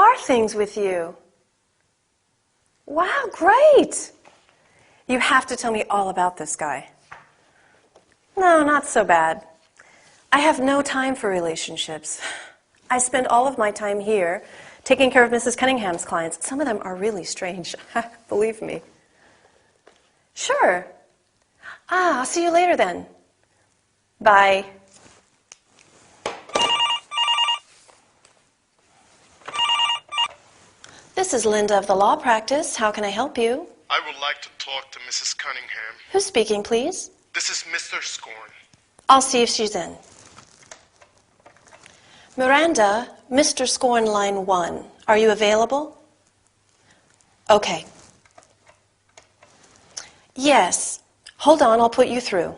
are things with you? Wow, great! You have to tell me all about this guy. No, not so bad. I have no time for relationships. I spend all of my time here taking care of Mrs. Cunningham's clients. Some of them are really strange, believe me. Sure. I'll see you later then. Bye. This is Linda of the law practice. How can I help you? I would like to talk to Mrs. Cunningham. Who's speaking, please? This is Mr. Scorn. I'll see if she's in. Miranda, Mr. Scorn, line 1. Are you available? Okay. Yes. Hold on, I'll put you through.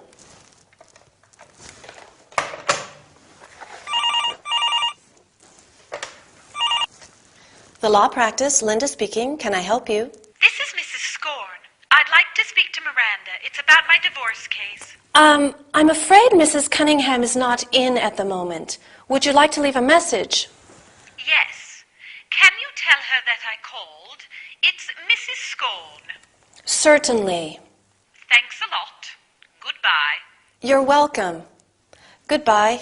The law practice, Linda speaking. Can I help you? This is Mrs. Scorn. I'd like to speak to Miranda. It's about my divorce case. I'm afraid Mrs. Cunningham is not in at the moment. Would you like to leave a message? Yes. Can you tell her that I called? It's Mrs. Scorn. Certainly. Thanks a lot. Goodbye. You're welcome. Goodbye.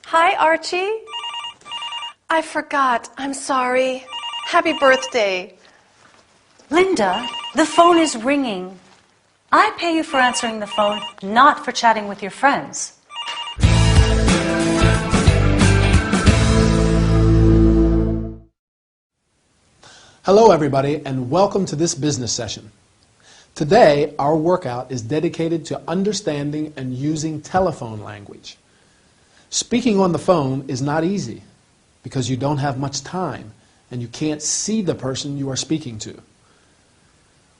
Hi, Archie. I forgot. I'm sorry. Happy birthday. Linda, the phone is ringing. I pay you for answering the phone, not for chatting with your friends. Hello everybody and welcome to this business session. Today our workout is dedicated to understanding and using telephone language. Speaking on the phone is not easy because you don't have much time and you can't see the person you are speaking to.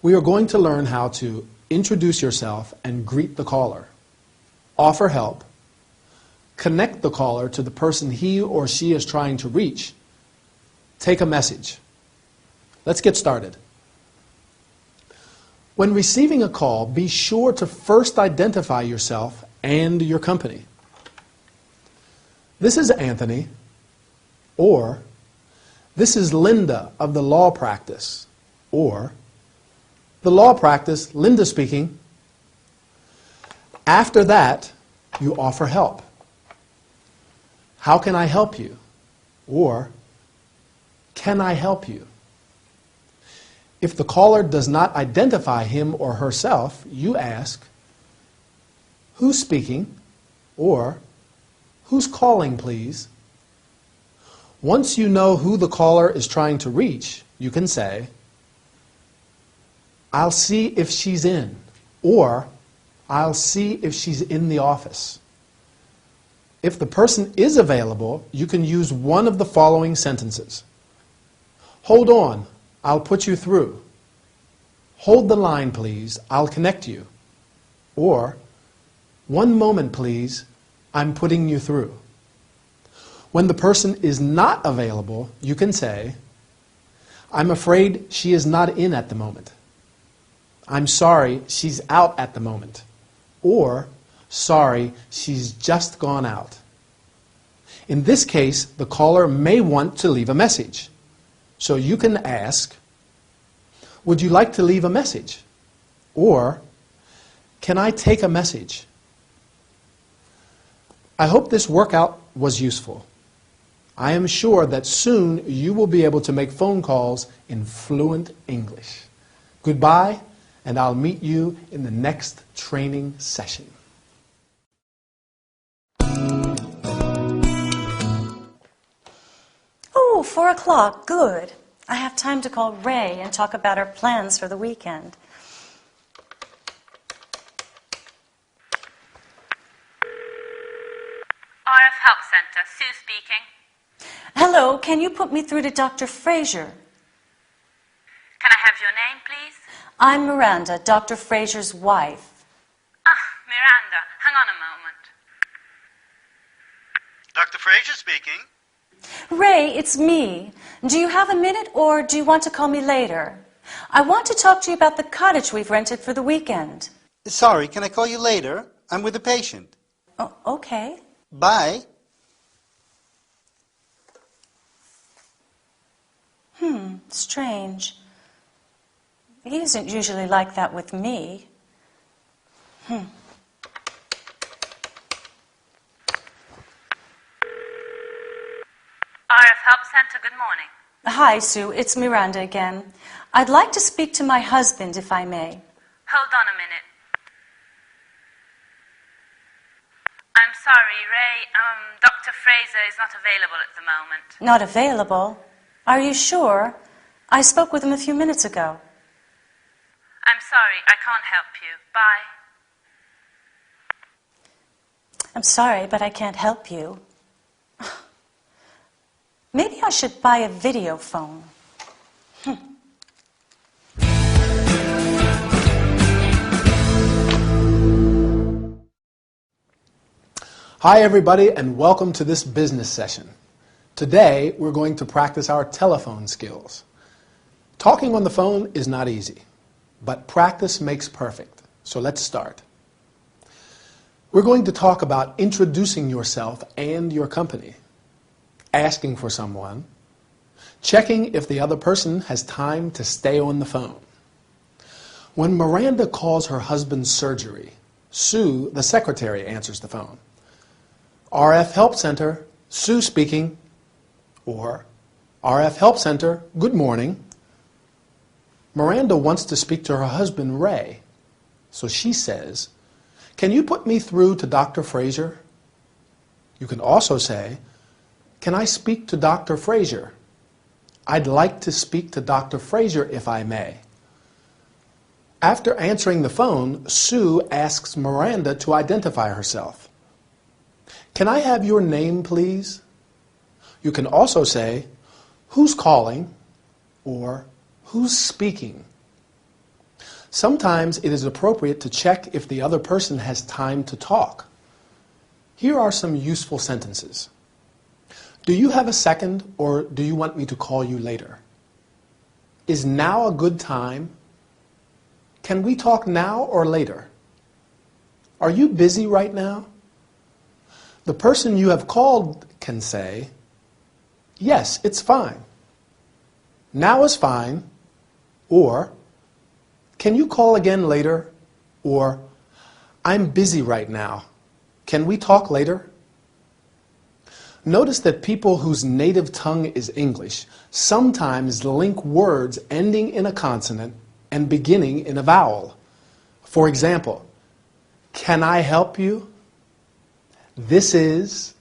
We are going to learn how to introduce yourself and greet the caller, offer help, connect the caller to the person he or she is trying to reach, take a message. Let's get started. When receiving a call, be sure to first identify yourself and your company. This is Anthony, or this is Linda of the law practice, or the law practice, Linda speaking. After that, you offer help. How can I help you? Or can I help you? If the caller does not identify him or herself, you ask, who's speaking? Or who's calling, please? Once you know who the caller is trying to reach, you can say, I'll see if she's in, or I'll see if she's in the office. If the person is available, you can use one of the following sentences. Hold on, I'll put you through. Hold the line, please, I'll connect you. Or, one moment, please, I'm putting you through. When the person is not available, you can say, I'm afraid she is not in at the moment. I'm sorry, she's out at the moment. Or, sorry, she's just gone out. In this case, the caller may want to leave a message. So you can ask, would you like to leave a message? Or, can I take a message? I hope this workout was useful. I am sure that soon you will be able to make phone calls in fluent English. Goodbye, and I'll meet you in the next training session. Oh, 4 o'clock, good. I have time to call Ray and talk about our plans for the weekend. RF Help Center, Sue speaking. Hello, can you put me through to Dr. Fraser? Can I have your name, please? I'm Miranda, Dr. Fraser's wife. Miranda, hang on a moment. Dr. Fraser speaking. Ray, it's me. Do you have a minute or do you want to call me later? I want to talk to you about the cottage we've rented for the weekend. Sorry, can I call you later? I'm with a patient. Oh, okay. Bye. Strange. He isn't usually like that with me. RF Help Center, good morning. Hi, Sue. It's Miranda again. I'd like to speak to my husband, if I may. Hold on a minute. I'm sorry, Ray. Dr. Fraser is not available at the moment. Not available? Are you sure? I spoke with him a few minutes ago. I'm sorry, I can't help you. Bye. I'm sorry, but I can't help you. Maybe I should buy a video phone. Hi everybody and welcome to this business session. Today we're going to practice our telephone skills. Talking on the phone is not easy, but practice makes perfect. So let's start. We're going to talk about introducing yourself and your company, asking for someone, checking if the other person has time to stay on the phone. When Miranda calls her husband's surgery, Sue, the secretary, answers the phone. RF Help Center, Sue speaking, or RF Help Center, good morning. Miranda wants to speak to her husband, Ray, so she says, can you put me through to Dr. Fraser? You can also say, can I speak to Dr. Fraser? I'd like to speak to Dr. Fraser if I may. After answering the phone, Sue asks Miranda to identify herself. Can I have your name, please? You can also say, who's calling, or who's speaking. Sometimes it is appropriate to check if the other person has time to talk. Here are some useful sentences. Do you have a second, or do you want me to call you later? Is now a good time? Can we talk now or later? Are you busy right now? The person you have called can say, yes, it's fine. Now is fine. Or, can you call again later? Or, I'm busy right now. Can we talk later? Notice that people whose native tongue is English sometimes link words ending in a consonant and beginning in a vowel. For example, can I help you? This is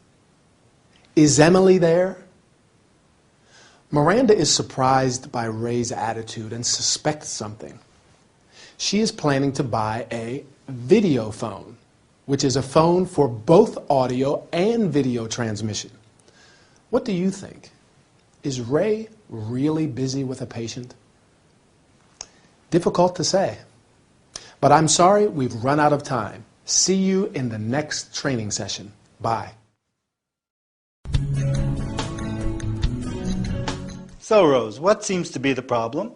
Emily there? Miranda is surprised by Ray's attitude and suspects something. She is planning to buy a video phone, which is a phone for both audio and video transmission. What do you think? Is Ray really busy with a patient? Difficult to say. But I'm sorry, we've run out of time. See you in the next training session. Bye. So, Rose, what seems to be the problem?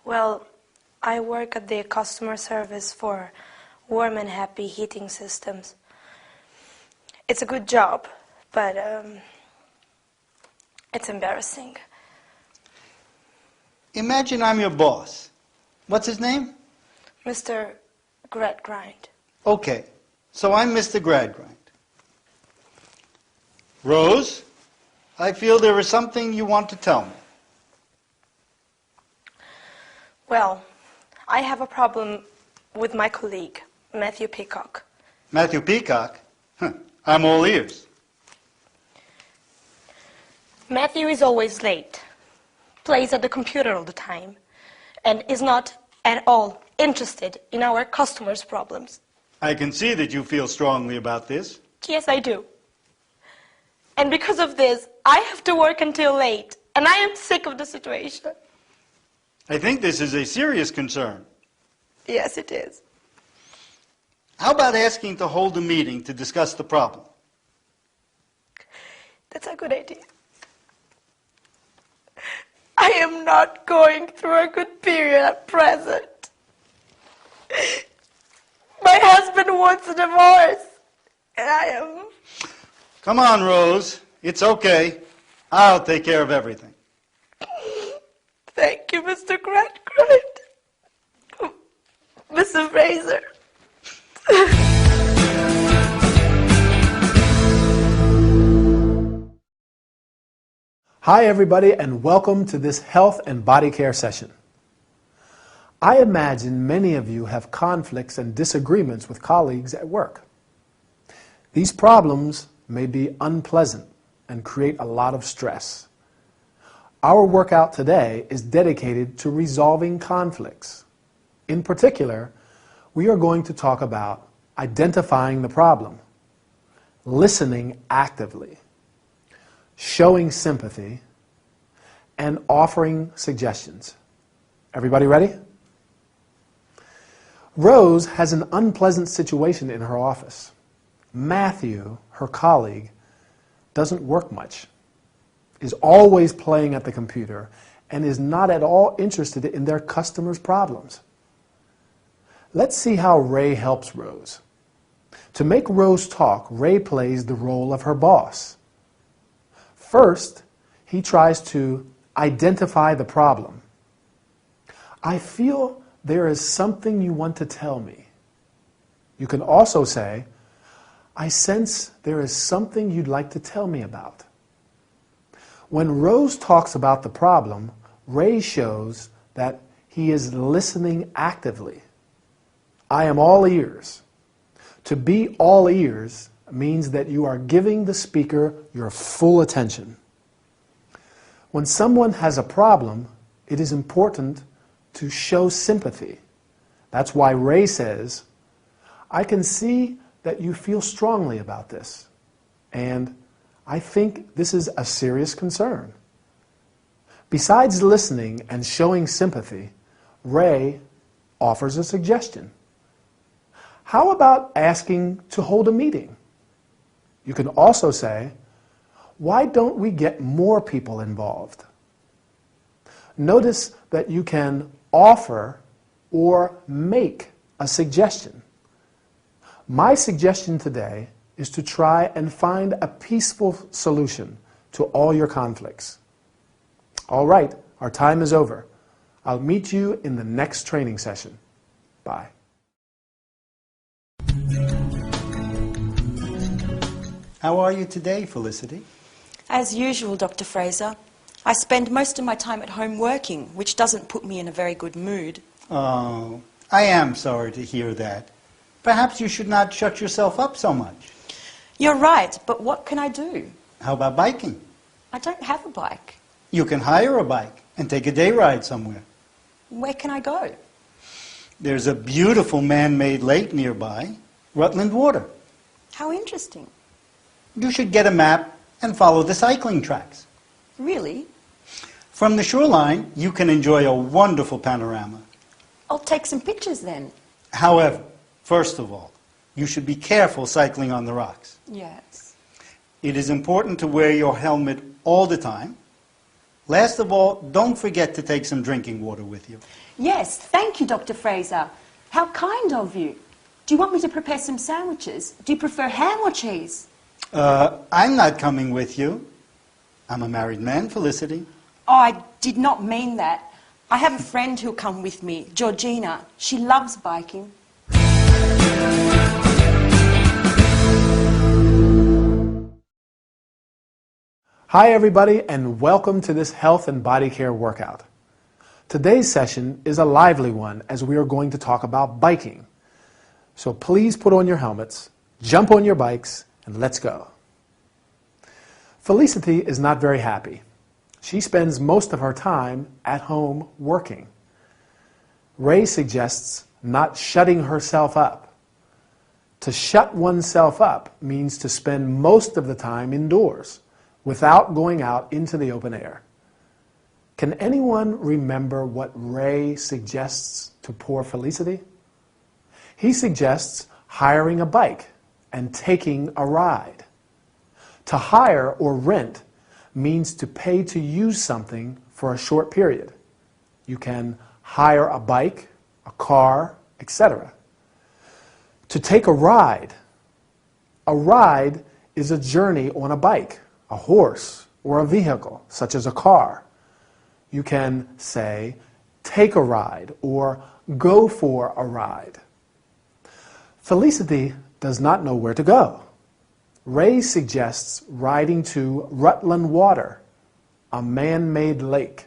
Well, I work at the customer service for Warm and Happy heating systems. It's a good job, but it's embarrassing. Imagine I'm your boss. What's his name? Mr. Gradgrind. Okay, so I'm Mr. Gradgrind. Rose, I feel there is something you want to tell me. Well, I have a problem with my colleague, Matthew Peacock. Matthew Peacock? I'm all ears. Matthew is always late, plays at the computer all the time, and is not at all interested in our customers' problems. I can see that you feel strongly about this. Yes, I do. And because of this, I have to work until late, and I am sick of the situation. I think this is a serious concern. Yes, it is. How about asking to hold a meeting to discuss the problem? That's a good idea. I am not going through a good period at present. My husband wants a divorce. And I am... Come on, Rose. It's okay. I'll take care of everything. Thank you, Mr. Gradgrind. Mr. Fraser. Hi everybody and welcome to this health and body care session. I imagine many of you have conflicts and disagreements with colleagues at work. These problems may be unpleasant and create a lot of stress. Our workout today is dedicated to resolving conflicts. In particular, we are going to talk about identifying the problem, listening actively, showing sympathy, and offering suggestions. Everybody ready? Rose has an unpleasant situation in her office. Matthew, her colleague, doesn't work much, is always playing at the computer, and is not at all interested in their customers' problems. Let's see how Ray helps Rose. To make Rose talk, Ray plays the role of her boss. First, he tries to identify the problem. I feel there is something you want to tell me. You can also say, I sense there is something you'd like to tell me about. When Rose talks about the problem, Ray shows that he is listening actively. I am all ears. To be all ears means that you are giving the speaker your full attention. When someone has a problem, it is important to show sympathy. That's why Ray says, I can see that you feel strongly about this, and I think this is a serious concern. Besides listening and showing sympathy, Ray offers a suggestion. How about asking to hold a meeting? You can also say, why don't we get more people involved? Notice that you can offer or make a suggestion. My suggestion today is to try and find a peaceful solution to all your conflicts. All right, our time is over. I'll meet you in the next training session. Bye. How are you today, Felicity? As usual, Dr. Fraser. I spend most of my time at home working, which doesn't put me in a very good mood. Oh, I am sorry to hear that. Perhaps you should not shut yourself up so much. You're right, but what can I do? How about biking? I don't have a bike. You can hire a bike and take a day ride somewhere. Where can I go? There's a beautiful man-made lake nearby, Rutland Water. How interesting. You should get a map and follow the cycling tracks. Really? From the shoreline, you can enjoy a wonderful panorama. I'll take some pictures then. However, first of all, you should be careful cycling on the rocks. Yes. It is important to wear your helmet all the time. Last of all, don't forget to take some drinking water with you. Yes, thank you, Dr. Fraser. How kind of you. Do you want me to prepare some sandwiches? Do you prefer ham or cheese? I'm not coming with you. I'm a married man, Felicity. Oh, I did not mean that. I have a friend who'll come with me, Georgina. She loves biking. Hi everybody and welcome to this health and body care workout. Today's session is a lively one as we are going to talk about biking. So please put on your helmets, jump on your bikes, and let's go. Felicity is not very happy. She spends most of her time at home working. Ray suggests not shutting herself up. To shut oneself up means to spend most of the time indoors without going out into the open air. Can anyone remember what Ray suggests to poor Felicity? He suggests hiring a bike and taking a ride. To hire or rent means to pay to use something for a short period. You can hire a bike, a car, etc. To take a ride. A ride is a journey on a bike, a horse, or a vehicle, such as a car. You can say, take a ride, or go for a ride. Felicity does not know where to go. Ray suggests riding to Rutland Water, a man-made lake.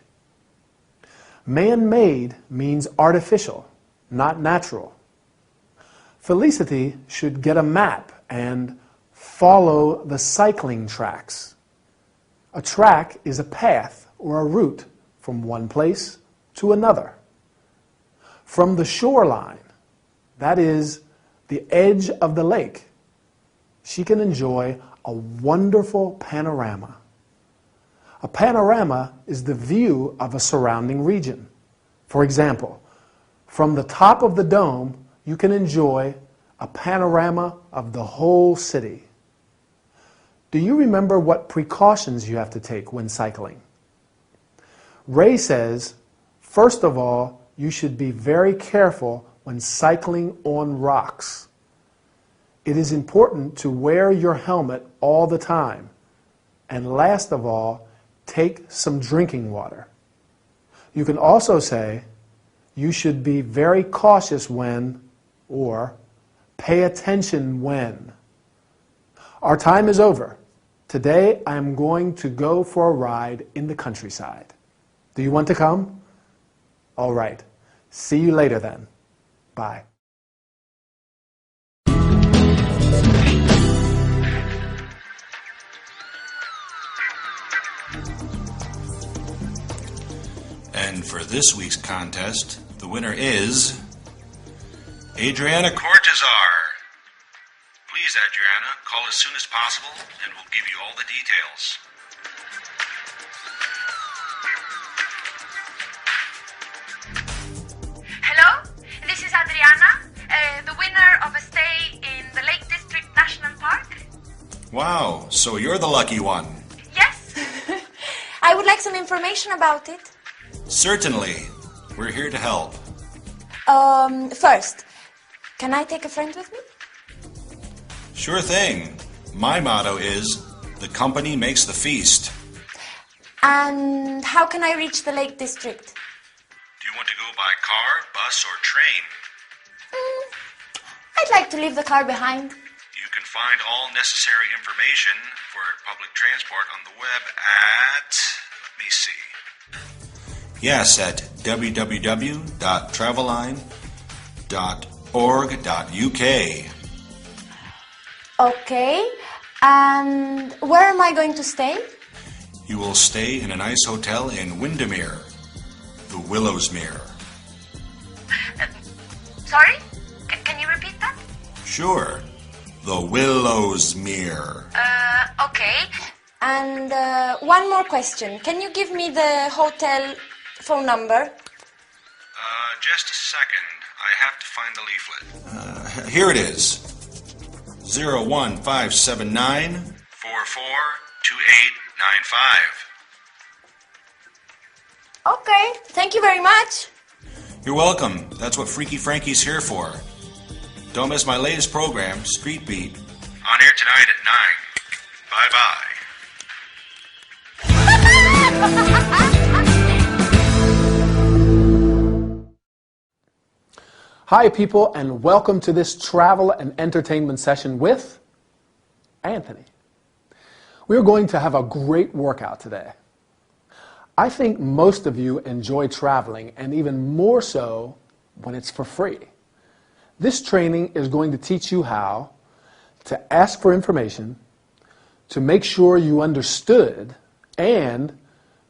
Man-made means artificial, not natural. Felicity should get a map and follow the cycling tracks. A track is a path or a route from one place to another. From the shoreline, that is, the edge of the lake, she can enjoy a wonderful panorama. A panorama is the view of a surrounding region. For example, from the top of the dome, you can enjoy a panorama of the whole city. Do you remember what precautions you have to take when cycling? Ray says, first of all, you should be very careful when cycling on rocks. It is important to wear your helmet all the time. And last of all, take some drinking water. You can also say, you should be very cautious when, or pay attention when. Our time is over. Today I am going to go for a ride in the countryside. Do you want to come? All right. See you later then. Bye. And for this week's contest, the winner is Adriana Cortazar. Please, Adriana, call as soon as possible and we'll give you all the details. Hello, this is Adriana, the winner of a stay in the Lake District National Park. Wow, so you're the lucky one. Yes. I would like some information about it. Certainly. We're here to help. First, can I take a friend with me? Sure thing. My motto is, the company makes the feast. And how can I reach the Lake District? Do you want to go by car, bus, or train? I'd like to leave the car behind. You can find all necessary information for public transport on the web at, let me see. Yes, at www.traveline.org.uk. Okay, and where am I going to stay? You will stay in a nice hotel in Windermere, the Willowsmere. Sorry? Can you repeat that? Sure, the Willowsmere. Okay. And one more question. Can you give me the hotel phone number? Just a second. I have to find the leaflet. Here it is. 01579 442895. Okay, thank you very much. You're welcome. That's what Freaky Frankie's here for. Don't miss my latest program, Street Beat, on air tonight at 9. Bye-bye. Hi people, and welcome to this travel and entertainment session with Anthony. We're going to have a great workout today. I think most of you enjoy traveling, and even more so when it's for free. This training is going to teach you how to ask for information, to make sure you understood, and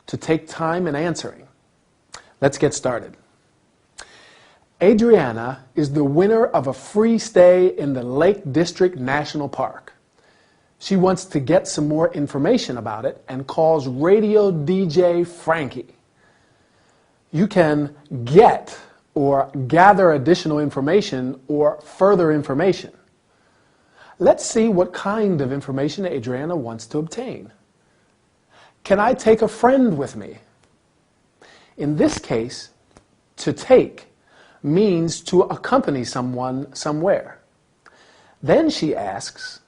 to take time in answering. Let's get started. Adriana is the winner of a free stay in the Lake District National Park. She wants to get some more information about it and calls radio DJ Frankie. You can get or gather additional information or further information. Let's see what kind of information Adriana wants to obtain. Can I take a friend with me? In this case, to take means to accompany someone somewhere. Then she asks,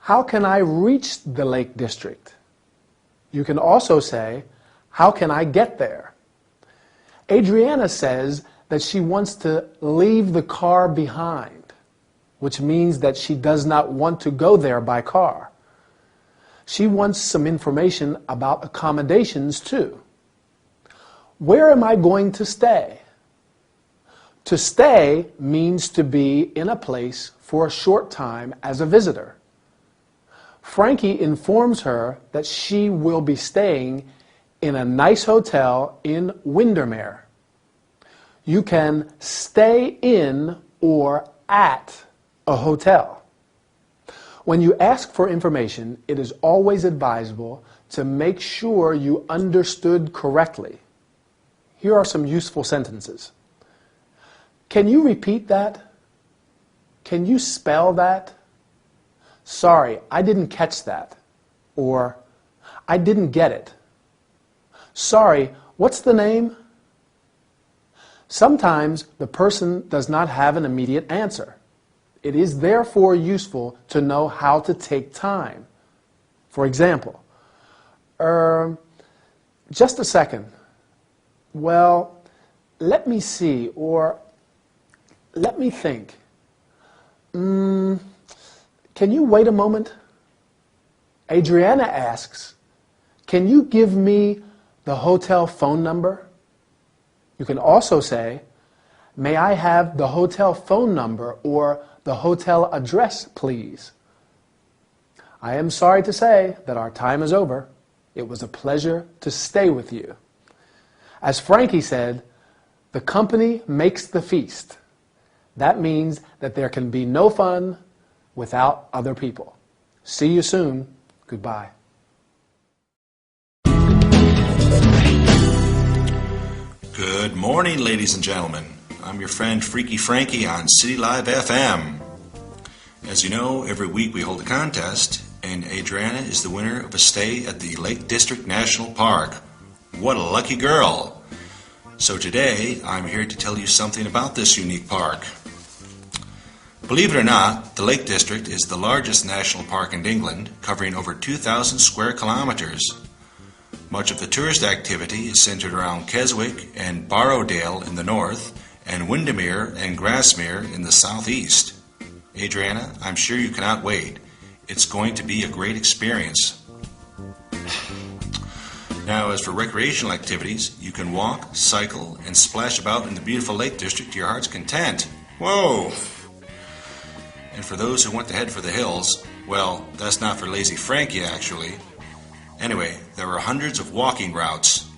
how can I reach the Lake District? You can also say, how can I get there? Adriana says that she wants to leave the car behind, which means that she does not want to go there by car. She wants some information about accommodations too. Where am I going to stay? To stay means to be in a place for a short time as a visitor. Frankie informs her that she will be staying in a nice hotel in Windermere. You can stay in or at a hotel. When you ask for information, it is always advisable to make sure you understood correctly. Here are some useful sentences. Can you repeat that? Can you spell that? Sorry, I didn't catch that. Or, I didn't get it. Sorry, what's the name? Sometimes the person does not have an immediate answer. It is therefore useful to know how to take time. For example, just a second. Well, let me see, or let me think. Can you wait a moment? Adriana asks, can you give me the hotel phone number? You can also say, may I have the hotel phone number or the hotel address, please? I am sorry to say that our time is over. It was a pleasure to stay with you. As Frankie said, the company makes the feast. That means that there can be no fun without other people. See you soon. Goodbye. Good morning, ladies and gentlemen. I'm your friend Freaky Frankie on City Live FM. As you know, every week we hold a contest, and Adriana is the winner of a stay at the Lake District National Park. What a lucky girl! So today, I'm here to tell you something about this unique park. Believe it or not, the Lake District is the largest national park in England, covering over 2,000 square kilometers. Much of the tourist activity is centered around Keswick and Borrowdale in the north, and Windermere and Grasmere in the southeast. Adriana, I'm sure you cannot wait. It's going to be a great experience. Now, as for recreational activities, you can walk, cycle, and splash about in the beautiful Lake District to your heart's content. Whoa! And for those who want to head for the hills, well, that's not for lazy Frankie, actually. Anyway, there are hundreds of walking routes.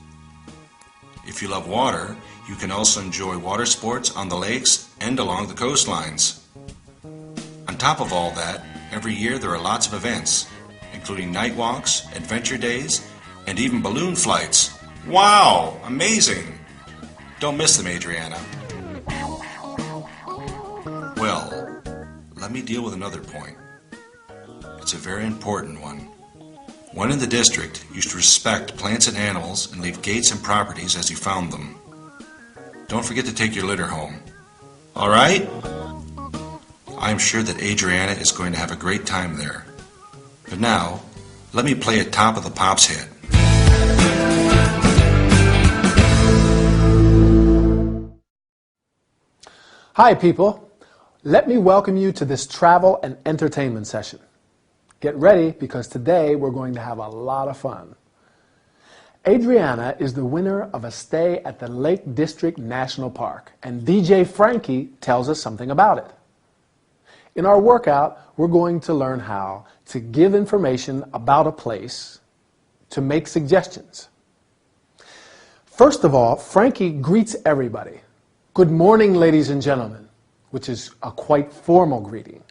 If you love water, you can also enjoy water sports on the lakes and along the coastlines. On top of all that, every year there are lots of events, including night walks, adventure days, and even balloon flights. Wow! Amazing! Don't miss them, Adriana. Well, let me deal with another point. It's a very important one. One in the district used to respect plants and animals and leave gates and properties as you found them. Don't forget to take your litter home. All right? I'm sure that Adriana is going to have a great time there. But now, let me play a Top of the Pops hit. Hi, people. Let me welcome you to this travel and entertainment session. Get ready, because today we're going to have a lot of fun. Adriana is the winner of a stay at the Lake District National Park, and DJ Frankie tells us something about it. In our workout, we're going to learn how to give information about a place, to make suggestions. First of all, Frankie greets everybody. Good morning, ladies and gentlemen, which is a quite formal greeting.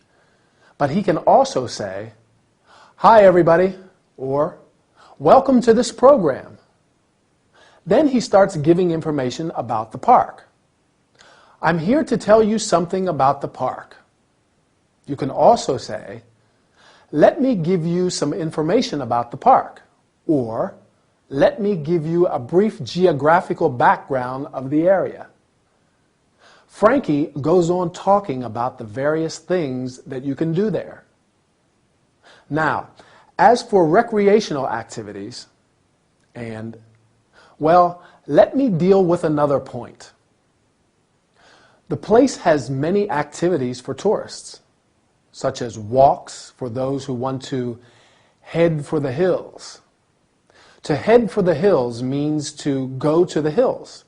But he can also say, hi, everybody, or welcome to this program. Then he starts giving information about the park. I'm here to tell you something about the park. You can also say, let me give you some information about the park, or let me give you a brief geographical background of the area. Frankie goes on talking about the various things that you can do there. Now, as for recreational activities, well, let me deal with another point. The place has many activities for tourists, such as walks for those who want to head for the hills. To head for the hills means to go to the hills.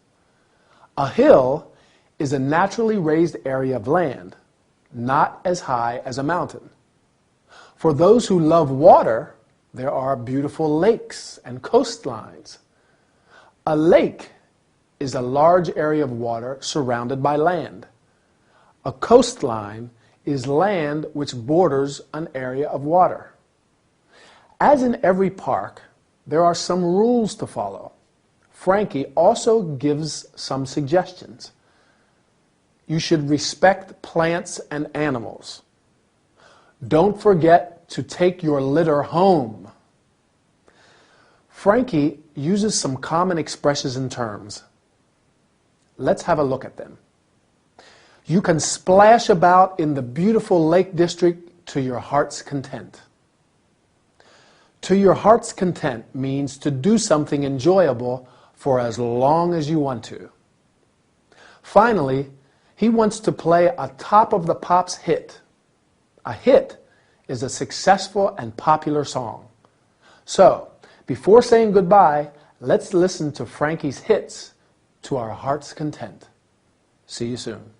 A hill is a naturally raised area of land, not as high as a mountain. For those who love water, there are beautiful lakes and coastlines. A lake is a large area of water surrounded by land. A coastline is land which borders an area of water. As in every park, there are some rules to follow. Frankie also gives some suggestions. You should respect plants and animals. Don't forget to take your litter home. Frankie uses some common expressions and terms. Let's have a look at them. You can splash about in the beautiful Lake District to your heart's content. To your heart's content means to do something enjoyable for as long as you want to. Finally, he wants to play a Top of the Pops hit. A hit is a successful and popular song. So, before saying goodbye, let's listen to Frankie's hits to our heart's content. See you soon.